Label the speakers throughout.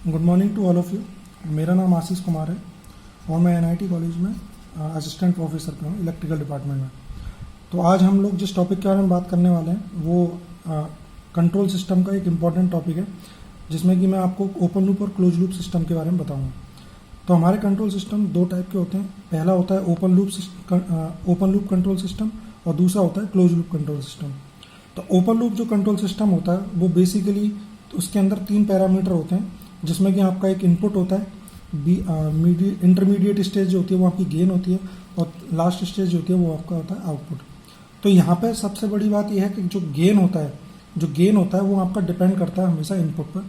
Speaker 1: Good morning to all of you. मेरा नाम आशीष कुमार है और मैं एनआईटी कॉलेज में असिस्टेंट प्रोफेसर का हूँ इलेक्ट्रिकल डिपार्टमेंट में। तो आज हम लोग जिस टॉपिक के बारे में बात करने वाले हैं वो कंट्रोल सिस्टम का एक इम्पॉर्टेंट टॉपिक है, जिसमें कि मैं आपको ओपन लूप और क्लोज लूप सिस्टम के बारे में बताऊँगा। तो हमारे कंट्रोल सिस्टम दो टाइप के होते हैं। पहला होता है ओपन लूप कंट्रोल सिस्टम और दूसरा होता है क्लोज लूप कंट्रोल सिस्टम। तो ओपन लूप जो कंट्रोल सिस्टम होता है वो बेसिकली उसके अंदर 3 पैरामीटर होते हैं, जिसमें कि आपका एक इनपुट होता है, इंटरमीडिएट स्टेज जो होती है वो आपकी गेन होती है और लास्ट स्टेज जो होती है वो आपका होता है आउटपुट। तो यहाँ पे सबसे बड़ी बात यह है कि जो गेन होता है वो आपका डिपेंड करता है हमेशा इनपुट पर,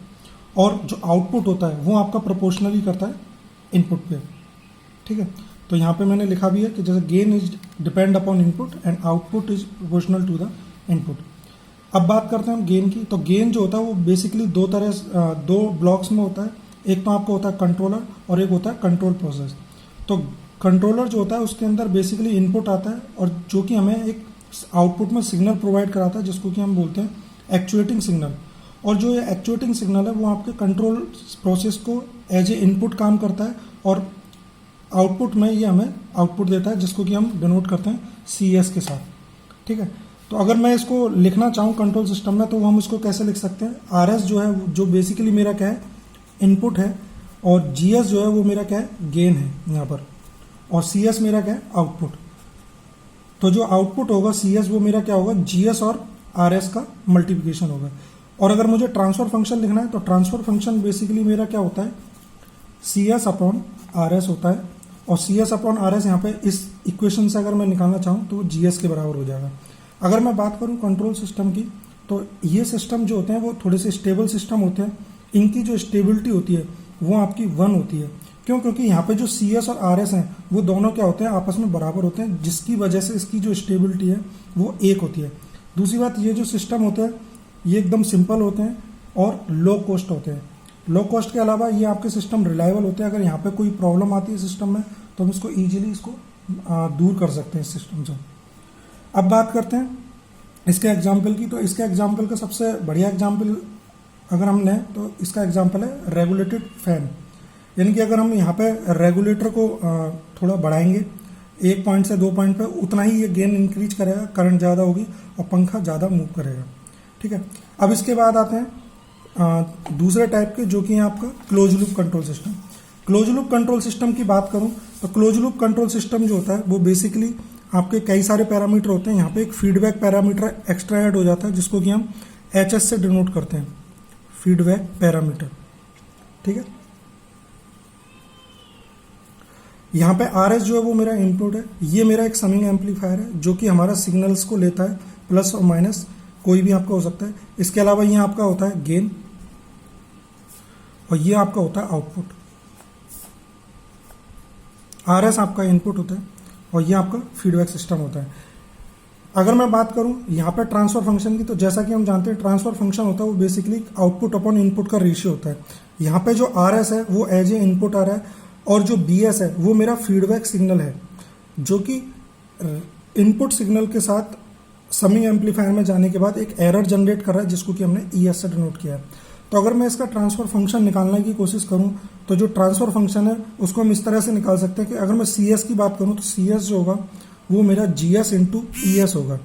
Speaker 1: और जो आउटपुट होता है वो आपका प्रोपोर्शनली करता है इनपुट पे। ठीक है, तो यहाँ पे मैंने लिखा भी है कि जैसे gain is depend upon input and output is proportional to the input. अब बात करते हैं हम गेन की। तो गेन जो होता है वो बेसिकली दो ब्लॉक्स में होता है। एक तो आपको होता है कंट्रोलर और एक होता है कंट्रोल प्रोसेस। तो कंट्रोलर जो होता है उसके अंदर बेसिकली इनपुट आता है और जो कि हमें एक आउटपुट में सिग्नल प्रोवाइड कराता है, जिसको कि हम बोलते हैं एक्चुएटिंग सिग्नल। और जो ये एक्चुएटिंग सिग्नल है वो आपके कंट्रोल प्रोसेस को एज ए इनपुट काम करता है और आउटपुट में ये हमें आउटपुट देता है, जिसको कि हम डिनोट करते हैं CS के साथ। ठीक है, तो अगर मैं इसको लिखना चाहूँ कंट्रोल सिस्टम में तो हम इसको कैसे लिख सकते हैं। RS जो है जो बेसिकली मेरा क्या है इनपुट है, और GS जो है वो मेरा क्या है गेन है यहाँ पर, और CS मेरा क्या है आउटपुट। तो जो आउटपुट होगा CS वो मेरा क्या होगा GS और RS का मल्टीप्लिकेशन होगा। और अगर मुझे ट्रांसफर फंक्शन लिखना है तो ट्रांसफर फंक्शन बेसिकली मेरा क्या होता है CS अपॉन RS होता है, और CS अपॉन RS यहाँ पे इस इक्वेशन से अगर मैं निकालना चाहूँ तो GS के बराबर हो जाएगा। अगर मैं बात करूँ कंट्रोल सिस्टम की तो ये सिस्टम जो होते हैं वो थोड़े से स्टेबल सिस्टम होते हैं। इनकी जो स्टेबिलिटी होती है वो आपकी 1 होती है। क्यों? क्योंकि यहाँ पे जो CS और RS हैं वो दोनों क्या होते हैं आपस में बराबर होते हैं, जिसकी वजह से इसकी जो स्टेबिलिटी है वो 1 होती है। दूसरी बात, ये जो सिस्टम होते हैं ये एकदम सिंपल होते हैं और लो कॉस्ट होते हैं। लो कॉस्ट के अलावा ये आपके सिस्टम रिलायबल होते हैं। अगर यहाँ पे कोई प्रॉब्लम आती है सिस्टम में तो हम इसको ईजिली दूर कर सकते हैं इस सिस्टम से। अब बात करते हैं इसके एग्जाम्पल की। तो इसके एग्जाम्पल का सबसे बढ़िया एग्जाम्पल अगर हम लें तो इसका एग्जाम्पल है रेगुलेटेड फैन। यानी कि अगर हम यहाँ पे रेगुलेटर को थोड़ा बढ़ाएंगे 1 पॉइंट से 2 पॉइंट पे, उतना ही ये गेन इंक्रीज करेगा, करंट ज़्यादा होगी और पंखा ज़्यादा मूव करेगा। ठीक है, अब इसके बाद आते हैं दूसरे टाइप के, जो कि है आपका close loop control system. Close loop control system की बात करूं तो क्लोज लूप कंट्रोल सिस्टम जो होता है वो बेसिकली आपके कई सारे पैरामीटर होते हैं। यहाँ पे एक फीडबैक पैरामीटर एक्स्ट्रा ऐड हो जाता है, जिसको कि हम HS से डिनोट करते हैं, फीडबैक पैरामीटर। ठीक है, यहाँ पे RS जो है वो मेरा इनपुट है। ये मेरा एक समिंग एम्पलीफायर है जो कि हमारा सिग्नल्स को लेता है, प्लस और माइनस कोई भी आपका हो सकता है। इसके अलावा ये आपका होता है गेन और ये आपका होता है आउटपुट। RS आपका इनपुट होता है और ये आपका फीडबैक सिस्टम होता है। अगर मैं बात करूं यहाँ पर ट्रांसफर फंक्शन की, तो जैसा कि हम जानते हैं ट्रांसफर फंक्शन होता है वो बेसिकली आउटपुट अपॉन इनपुट का रेशियो होता है। यहाँ पे जो RS है वो एज ए इनपुट आ रहा है और जो BS है वो मेरा फीडबैक सिग्नल है, जो कि इनपुट सिग्नल के साथ समिंग एम्पलीफायर में जाने के बाद एक एरर जनरेट कर रहा है, जिसको कि हमने ES से डिनोट किया है। तो अगर मैं इसका ट्रांसफर फंक्शन निकालने की कोशिश करूं तो जो ट्रांसफर फंक्शन है उसको हम इस तरह से निकाल सकते हैं कि अगर मैं CS की बात करूं तो CS जो होगा वो मेरा GS इंटू ES होगा।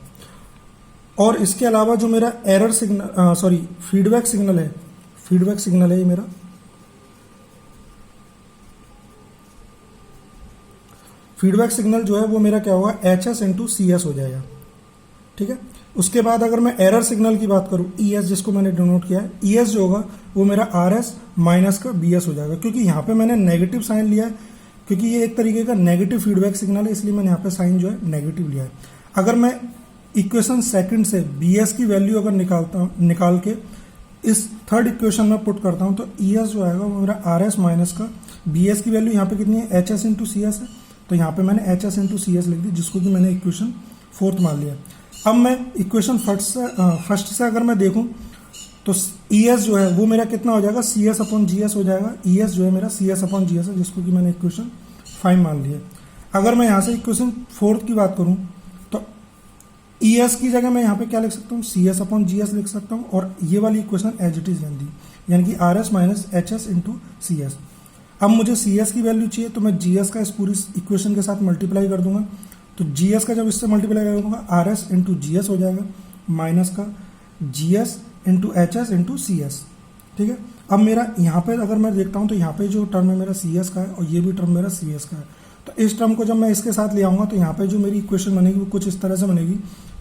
Speaker 1: और इसके अलावा जो मेरा एरर सिग्नल फीडबैक सिग्नल है ये मेरा फीडबैक सिग्नल जो है वो मेरा क्या होगा HS इंटू CS हो जाएगा। ठीक है, उसके बाद अगर मैं एरर सिग्नल की बात करूं ES, जिसको मैंने डिनोट किया है, ES जो होगा वो मेरा RS माइनस का BS हो जाएगा। क्योंकि यहाँ पे मैंने नेगेटिव साइन लिया है, क्योंकि ये एक तरीके का नेगेटिव फीडबैक सिग्नल है, इसलिए मैंने यहाँ पे साइन जो है नेगेटिव लिया है। अगर मैं इक्वेशन सेकंड से BS की वैल्यू अगर निकाल के इस थर्ड इक्वेशन में पुट करता हूँ तो ES जो आएगा वो मेरा RS माइनस का BS की वैल्यू यहाँ पे कितनी है HS इंटू CS है, तो यहाँ पे मैंने HS इंटू CS लिख दी, जिसको कि मैंने इक्वेशन 4th मान लिया। अब मैं इक्वेशन फर्स्ट से अगर मैं देखूं तो ES जो है वो मेरा कितना हो जाएगा CS अपॉन GS हो जाएगा। ES जो है मेरा CS अपॉन GS है, जिसको कि मैंने इक्वेशन 5 मान लिया। अगर मैं यहाँ से इक्वेशन 4th की बात करूं तो ES की जगह मैं यहाँ पे क्या लिख सकता हूँ CS अपॉन GS लिख सकता हूँ, और ये वाली इक्वेशन एज इट इज रहती। यानी कि R S minus H S into C S. अब मुझे सी एस की वैल्यू चाहिए तो मैं जी एस का इस पूरी इक्वेशन के साथ मल्टीप्लाई कर दूंगा। तो जी एस का जब इससे मल्टीप्लाई कर दूंगा R S into G S हो जाएगा माइनस का G S into H S into C S. ठीक है, अब मेरा यहाँ पे अगर मैं देखता हूँ तो यहाँ पे जो टर्म है मेरा सी एस का है और ये भी टर्म मेरा सी एस का है। तो इस टर्म को जब मैं इसके साथ ले आऊँगा तो यहाँ पे जो मेरी इक्वेशन बनेगी वो कुछ इस तरह से बनेगी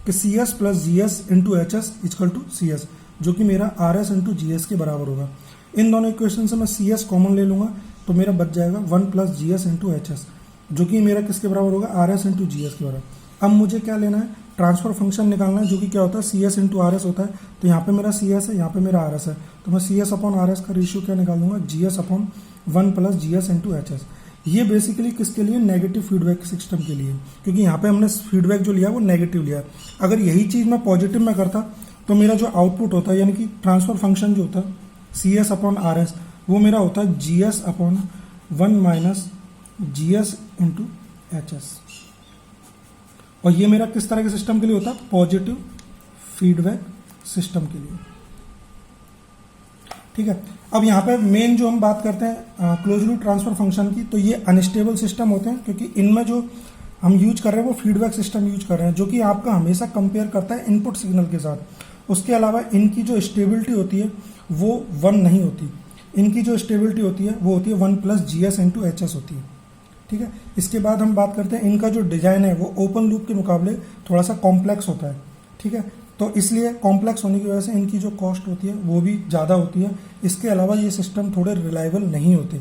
Speaker 1: कि C S plus G S into H S equal to C S, जो कि मेरा R S into G S के बराबर होगा। इन दोनों इक्वेशन से मैं सी एस कॉमन ले लूँगा तो मेरा बच जाएगा 1 plus G S into H S, जो कि मेरा किसके बराबर होगा, are S into G S के बराबर। अब मुझे क्या लेना है, ट्रांसफर फंक्शन निकालना है, जो कि क्या होता है C S into R S होता है। तो यहाँ पे मेरा सी एस है, यहाँ पे मेरा आर एस है, तो मैं C S upon R S का रेशियो क्या निकाल दूंगा, G S upon 1 plus G S into H S. ये बेसिकली किसके लिए, नेगेटिव फीडबैक सिस्टम के लिए, क्योंकि यहाँ पे हमने फीडबैक जो लिया वो नेगेटिव लिया। अगर यही चीज़ मैं पॉजिटिव में करता तो मेरा जो आउटपुट होता है यानी कि ट्रांसफर फंक्शन जो होता है C S upon R S, वो मेरा होता है G S upon 1 minus G S into H S. और ये मेरा किस तरह के सिस्टम के लिए होता है, पॉजिटिव फीडबैक सिस्टम के लिए। ठीक है, अब यहाँ पे मेन जो हम बात करते हैं क्लोज लूप ट्रांसफर फंक्शन की, तो ये अनस्टेबल सिस्टम होते हैं, क्योंकि इनमें जो हम यूज कर रहे हैं वो फीडबैक सिस्टम यूज कर रहे हैं, जो कि आपका हमेशा कंपेयर करता है इनपुट सिग्नल के साथ। उसके अलावा इनकी जो स्टेबिलिटी होती है वो 1 नहीं होती, इनकी जो स्टेबिलिटी होती है वो होती है 1 plus G S into H S होती है। ठीक है, इसके बाद हम बात करते हैं इनका जो डिजाइन है वो ओपन लूप के मुकाबले थोड़ा सा कॉम्प्लेक्स होता है। ठीक है, तो इसलिए कॉम्प्लेक्स होने की वजह से इनकी जो कॉस्ट होती है वो भी ज़्यादा होती है। इसके अलावा ये सिस्टम थोड़े रिलायबल नहीं होते,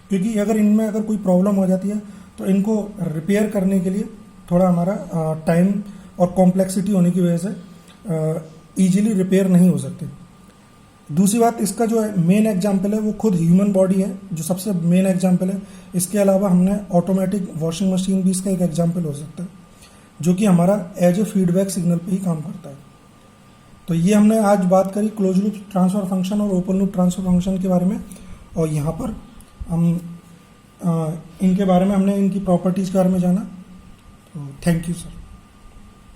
Speaker 1: क्योंकि अगर इनमें अगर कोई प्रॉब्लम हो जाती है तो इनको रिपेयर करने के लिए थोड़ा हमारा टाइम और कॉम्प्लेक्सिटी होने की वजह से ईजिली रिपेयर नहीं हो सकते। दूसरी बात, इसका जो मेन एग्जाम्पल है वो खुद ह्यूमन बॉडी है, जो सबसे मेन एग्जाम्पल है। इसके अलावा हमने ऑटोमेटिक वॉशिंग मशीन भी इसका एक एग्जाम्पल हो सकता है, जो कि हमारा एज ए फीडबैक सिग्नल पे ही काम करता है। तो ये हमने आज बात करी क्लोज लूप ट्रांसफर फंक्शन और ओपन लूप ट्रांसफर फंक्शन के बारे में, और यहाँ पर हम इनके बारे में हमने इनकी प्रॉपर्टीज़ के बारे में जाना। तो थैंक यू सर।